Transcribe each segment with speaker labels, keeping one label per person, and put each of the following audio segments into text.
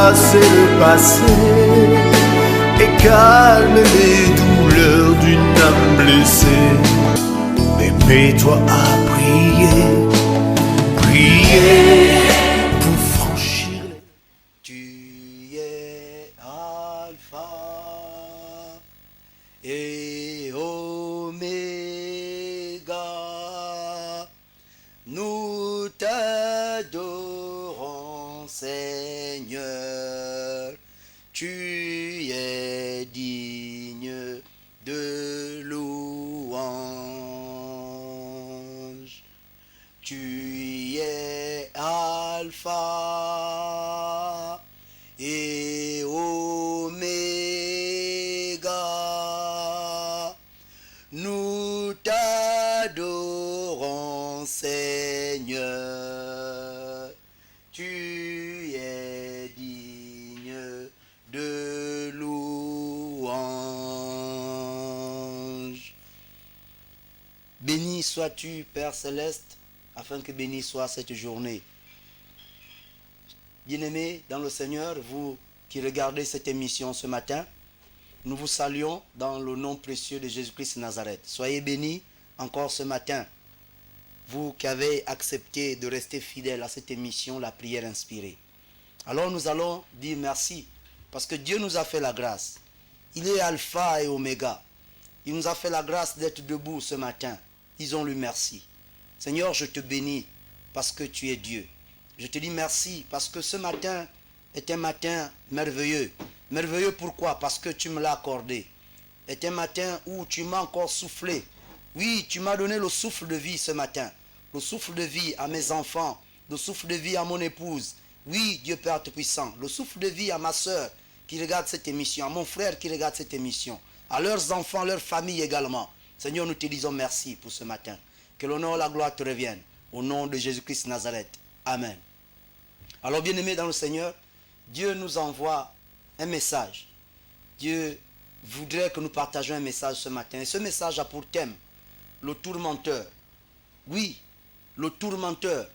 Speaker 1: effacer le passé et calmer les douleurs d'une âme blessée. Mais mets-toi à prier, prier pour franchir les...
Speaker 2: Tu es Alpha et Oméga. Nous t'adorons, Seigneur. Tu es digne de louange. Tu es Alpha et Oméga. Nous t'adorons, Seigneur. Tu es digne de louange. Béni sois-tu, Père Céleste, afin que béni soit cette journée. Bien-aimés dans le Seigneur, vous qui regardez cette émission ce matin, nous vous saluons dans le nom précieux de Jésus-Christ de Nazareth. Soyez bénis encore ce matin, vous qui avez accepté de rester fidèles à cette émission, la prière inspirée. Alors nous allons dire merci, parce que Dieu nous a fait la grâce. Il est Alpha et Oméga. Il nous a fait la grâce d'être debout ce matin. Disons-lui merci. Seigneur, je te bénis parce que tu es Dieu. Je te dis merci parce que ce matin est un matin merveilleux. Merveilleux pourquoi? Parce que tu me l'as accordé. Est un matin où tu m'as encore soufflé. Oui, tu m'as donné le souffle de vie ce matin. Le souffle de vie à mes enfants. Le souffle de vie à mon épouse. Oui, Dieu Père Tout-Puissant. Le souffle de vie à ma soeur qui regarde cette émission. À mon frère qui regarde cette émission. À leurs enfants, leurs familles également. Seigneur, nous te disons merci pour ce matin. Que l'honneur et la gloire te reviennent. Au nom de Jésus-Christ de Nazareth. Amen. Alors, bien-aimés dans le Seigneur, Dieu nous envoie un message. Dieu voudrait que nous partagions un message ce matin. Et ce message a pour thème le tourmenteur. Oui, le tourmenteur.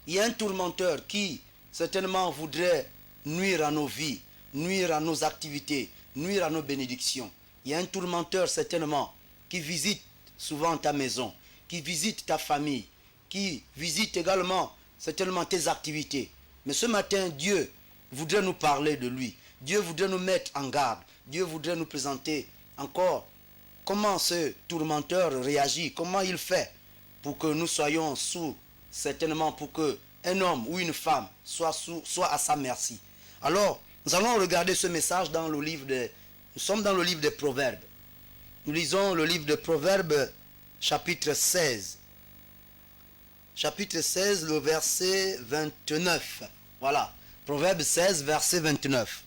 Speaker 2: Il y a un tourmenteur qui certainement voudrait nuire à nos vies, nuire à nos activités, nuire à nos bénédictions. Il y a un tourmenteur certainement qui visite souvent ta maison, qui visite ta famille, qui visite également certainement tes activités. Mais ce matin, Dieu voudrait nous parler de lui. Dieu voudrait nous mettre en garde. Dieu voudrait nous présenter encore comment ce tourmenteur réagit, comment il fait pour que nous soyons certainement pour qu'un homme ou une femme soit à sa merci. Alors, nous allons regarder ce message dans le livre nous sommes dans le livre des Proverbes. Nous lisons le livre de Proverbes, chapitre 16. Chapitre 16, le verset 29. Voilà. Proverbe 16, verset 29.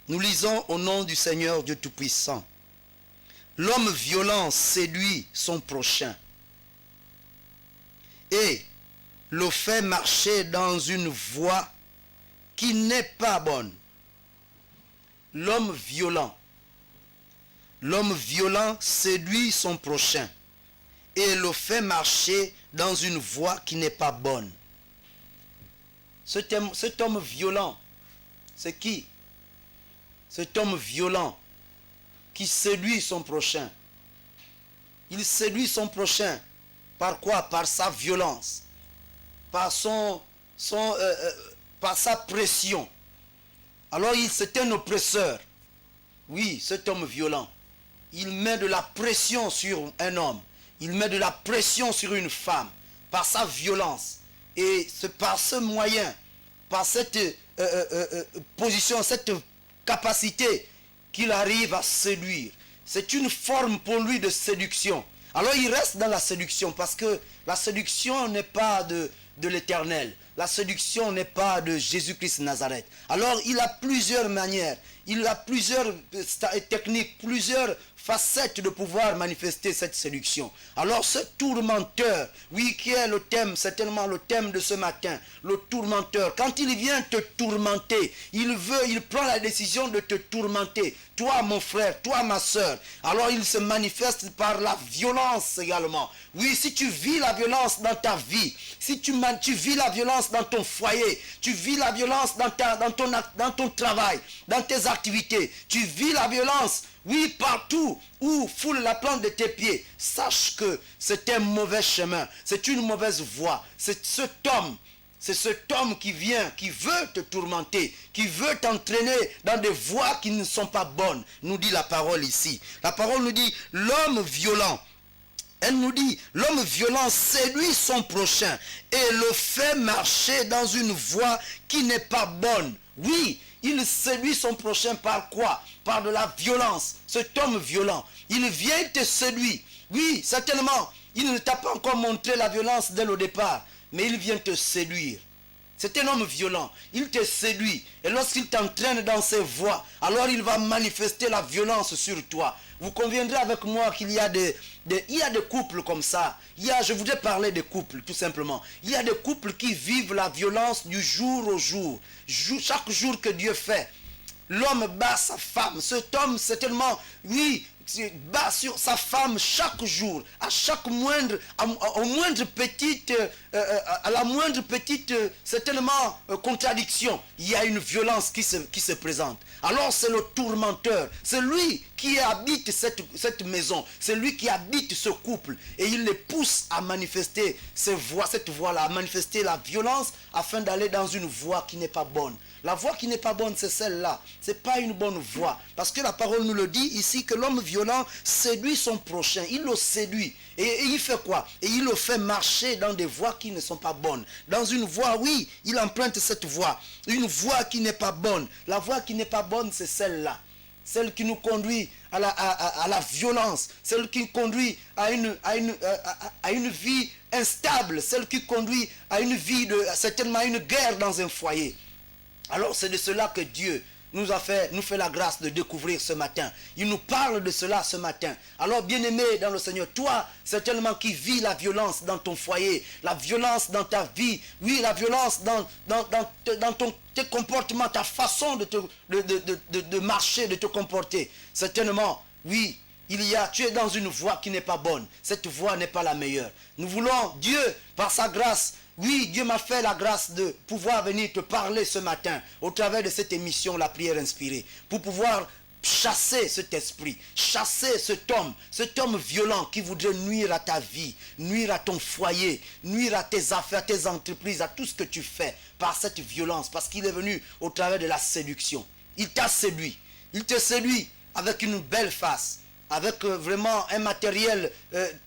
Speaker 2: Nous lisons au nom du Seigneur Dieu Tout-Puissant. L'homme violent séduit son prochain et le fait marcher dans une voie qui n'est pas bonne. L'homme violent séduit son prochain et le fait marcher dans une voie qui n'est pas bonne. Cet homme violent, c'est qui? Cet homme violent qui séduit son prochain. Il séduit son prochain par quoi? Par sa violence, par par sa pression. Alors c'est un oppresseur. Oui, cet homme violent. Il met de la pression sur un homme. Il met de la pression sur une femme par sa violence. Et c'est par ce moyen, par cette position, cette capacité qu'il arrive à séduire. C'est une forme pour lui de séduction. Alors il reste dans la séduction parce que la séduction n'est pas de l'Éternel. La séduction n'est pas de Jésus-Christ de Nazareth. Alors il a plusieurs manières, il a plusieurs techniques, plusieurs facettes de pouvoir manifester cette séduction. Alors ce tourmenteur, oui, qui est le thème, certainement le thème de ce matin, le tourmenteur, quand il vient te tourmenter, il prend la décision de te tourmenter, toi mon frère, toi ma soeur, alors il se manifeste par la violence également. Oui, si tu vis la violence dans ta vie, si tu vis la violence dans ton foyer, tu vis la violence dans ton travail, dans tes activités, tu vis la violence, oui, partout où foule la plante de tes pieds, sache que c'est un mauvais chemin, c'est une mauvaise voie, c'est cet homme qui vient, qui veut te tourmenter, qui veut t'entraîner dans des voies qui ne sont pas bonnes, nous dit la parole ici. La parole nous dit, l'homme violent, elle nous dit, l'homme violent séduit son prochain et le fait marcher dans une voie qui n'est pas bonne. Oui, il séduit son prochain par quoi? Par de la violence. Cet homme violent, il vient, il te séduit. Oui, certainement, il ne t'a pas encore montré la violence dès le départ, mais il vient te séduire. C'est un homme violent, il te séduit. Et lorsqu'il t'entraîne dans ses voies, alors il va manifester la violence sur toi. Vous conviendrez avec moi qu'il y a des couples comme ça. Je voudrais parler des couples, tout simplement. Il y a des couples qui vivent la violence du jour au jour. Chaque jour que Dieu fait, l'homme bat sa femme. Cet homme, certainement, oui, bat sur sa femme chaque jour, à la moindre petite certainement contradiction, il y a une violence qui se présente. Alors c'est le tourmenteur, c'est lui qui habite cette maison, c'est lui qui habite ce couple, et il les pousse à manifester cette voie-là, à manifester la violence afin d'aller dans une voie qui n'est pas bonne. La voie qui n'est pas bonne, c'est celle-là. Ce n'est pas une bonne voie. Parce que la parole nous le dit ici, que l'homme violent séduit son prochain. Il le séduit. Et il fait quoi? Et il le fait marcher dans des voies qui ne sont pas bonnes. Dans une voie, oui, il emprunte cette voie. Une voie qui n'est pas bonne. La voie qui n'est pas bonne, c'est celle-là. Celle qui nous conduit à la violence. Celle qui conduit à une vie instable. Celle qui conduit à une vie certainement à une guerre dans un foyer. Alors c'est de cela que Dieu nous fait la grâce de découvrir ce matin. Il nous parle de cela ce matin. Alors bien-aimé dans le Seigneur, toi certainement qui vis la violence dans ton foyer, la violence dans ta vie, oui, la violence dans tes comportements, ta façon de marcher, de te comporter. Certainement, oui, tu es dans une voie qui n'est pas bonne. Cette voie n'est pas la meilleure. Nous voulons, Dieu, par sa grâce, oui, Dieu m'a fait la grâce de pouvoir venir te parler ce matin au travers de cette émission, la prière inspirée, pour pouvoir chasser cet esprit, chasser cet homme violent qui voudrait nuire à ta vie, nuire à ton foyer, nuire à tes affaires, tes entreprises, à tout ce que tu fais par cette violence, parce qu'il est venu au travers de la séduction. Il t'a séduit, il te séduit avec une belle face, avec vraiment un matériel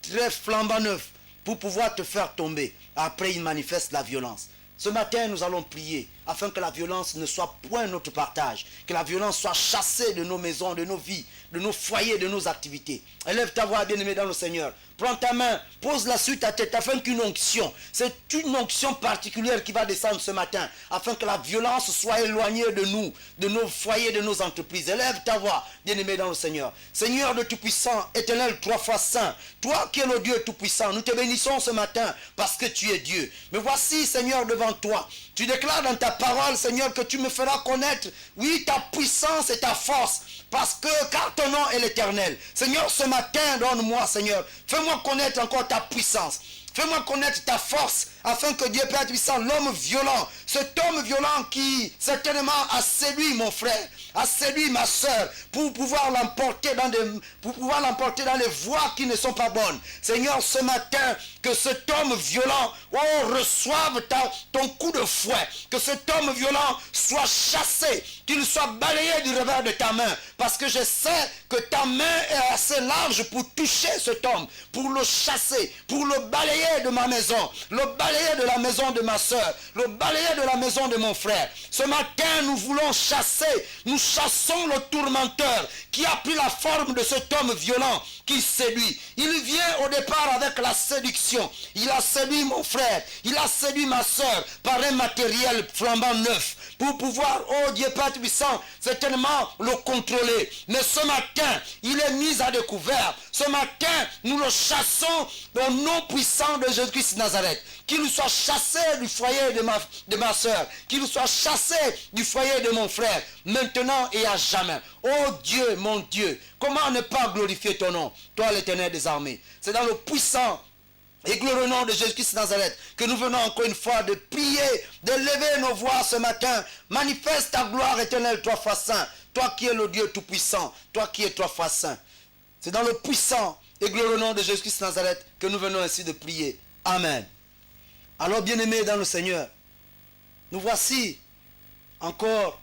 Speaker 2: très flambant neuf pour pouvoir te faire tomber. Après, il manifeste la violence. Ce matin, nous allons prier afin que la violence ne soit point notre partage, que la violence soit chassée de nos maisons, de nos vies, de nos foyers, de nos activités. Élève ta voix, bien-aimé dans le Seigneur. Prends ta main, pose-la sur ta tête afin qu'une onction, c'est une onction particulière qui va descendre ce matin, afin que la violence soit éloignée de nous, de nos foyers, de nos entreprises. Élève ta voix, bien-aimé dans le Seigneur. Seigneur de Tout-Puissant, Éternel, trois fois saint, toi qui es le Dieu Tout-Puissant, nous te bénissons ce matin parce que tu es Dieu. Mais voici, Seigneur, devant toi, tu déclares dans ta parole, Seigneur, que tu me feras connaître, oui, ta puissance et ta force, parce que, car ton nom est l'Éternel. Seigneur, ce matin, donne-moi, Seigneur, fais-moi connaître encore ta puissance. Fais-moi connaître ta force, afin que Dieu Père Tout-Puissant, l'homme violent, cet homme violent qui certainement a séduit mon frère, a séduit ma soeur, pour pouvoir l'emporter dans les voies qui ne sont pas bonnes. Seigneur, ce matin, que cet homme violent, reçoive ton coup de fouet, que cet homme violent soit chassé, qu'il soit balayé du revers de ta main, parce que je sais que ta main est assez large pour toucher cet homme, pour le chasser, pour le balayer de ma maison, le balayer de la maison de ma soeur, le balayer de la maison de mon frère. Ce matin, nous voulons chasser, nous chassons le tourmenteur qui a pris la forme de cet homme violent qui séduit. Il vient au départ avec la séduction. Il a séduit mon frère, il a séduit ma soeur par un matériel flambant neuf. pour pouvoir, oh Dieu Père Tout-Puissant, certainement le contrôler. Mais ce matin, il est mis à découvert. Ce matin, nous le chassons au nom puissant de Jésus-Christ de Nazareth. Qu'il nous soit chassé du foyer de ma soeur. Qu'il nous soit chassé du foyer de mon frère. Maintenant et à jamais. Oh Dieu, mon Dieu, comment ne pas glorifier ton nom, toi l'Éternel des armées. C'est dans le puissant et glorieux nom de Jésus-Christ de Nazareth que nous venons encore une fois de prier, de lever nos voix ce matin. Manifeste ta gloire éternelle, toi fois saint. Toi qui es le Dieu tout-puissant. Toi qui es trois fois saint. C'est dans le puissant et glorieux nom de Jésus-Christ de Nazareth que nous venons ainsi de prier. Amen. Alors bien-aimés dans le Seigneur, nous voici encore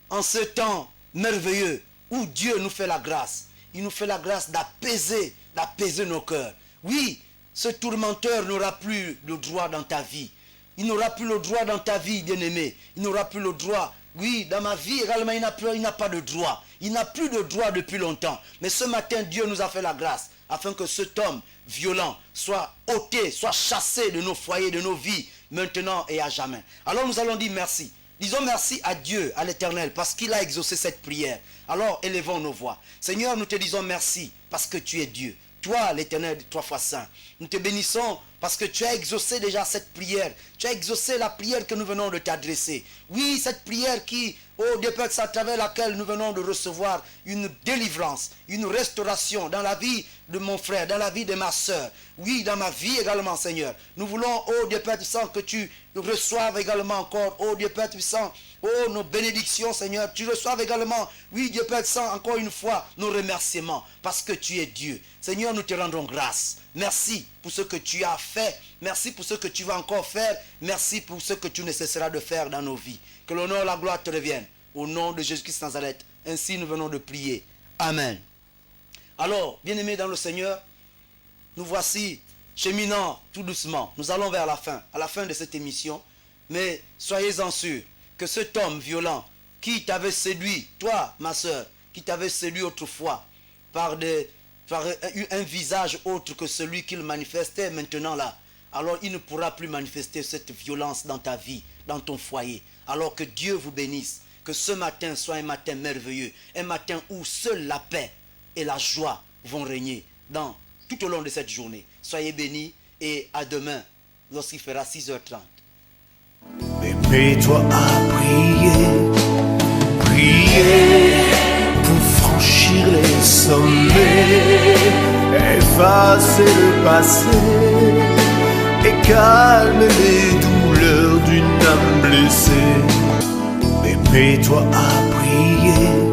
Speaker 2: en ce temps merveilleux où Dieu nous fait la grâce. Il nous fait la grâce d'apaiser nos cœurs. Oui, ce tourmenteur n'aura plus le droit dans ta vie. Il n'aura plus le droit dans ta vie, bien-aimé. Il n'aura plus le droit. Oui, dans ma vie également, il n'a pas de droit. Il n'a plus de droit depuis longtemps. Mais ce matin, Dieu nous a fait la grâce afin que cet homme violent soit ôté, soit chassé de nos foyers, de nos vies, maintenant et à jamais. Alors nous allons dire merci. Disons merci à Dieu, à l'Éternel, parce qu'il a exaucé cette prière. Alors élevons nos voix. Seigneur, nous te disons merci parce que tu es Dieu. Toi, l'Éternel, trois fois saint. Nous te bénissons parce que tu as exaucé déjà cette prière. Tu as exaucé la prière que nous venons de t'adresser. Oui, cette prière qui, oh Dieu Père, c'est à travers laquelle nous venons de recevoir une délivrance, une restauration dans la vie de mon frère, dans la vie de ma soeur. Oui, dans ma vie également, Seigneur. Nous voulons, oh Dieu Père Tout-Puissant, que tu reçoives également encore, oh Dieu Père Tout-Puissant, oh nos bénédictions, Seigneur. Tu reçoives également, oui Dieu Père Tout-Puissant, encore une fois, nos remerciements, parce que tu es Dieu. Seigneur, nous te rendons grâce. Merci pour ce que tu as fait. Merci pour ce que tu vas encore faire. Merci pour ce que tu ne cesseras de faire dans nos vies. Que l'honneur et la gloire te reviennent. Au nom de Jésus-Christ de Nazareth. Ainsi nous venons de prier. Amen. Alors, bien-aimés dans le Seigneur, nous voici cheminant tout doucement. Nous allons vers la fin, à la fin de cette émission. Mais soyez-en sûrs que cet homme violent qui t'avait séduit, toi, ma soeur, qui t'avait séduit autrefois par un visage autre que celui qu'il manifestait maintenant là, alors il ne pourra plus manifester cette violence dans ta vie, dans ton foyer. Alors que Dieu vous bénisse, que ce matin soit un matin merveilleux, un matin où seule la paix et la joie vont régner tout au long de cette journée. Soyez bénis et à demain, lorsqu'il fera 6h30.
Speaker 1: Mais mets-toi à prier, prier pour franchir les sommets, effacer le passé et calmer les douleurs d'une âme blessée. Mais mets-toi à prier.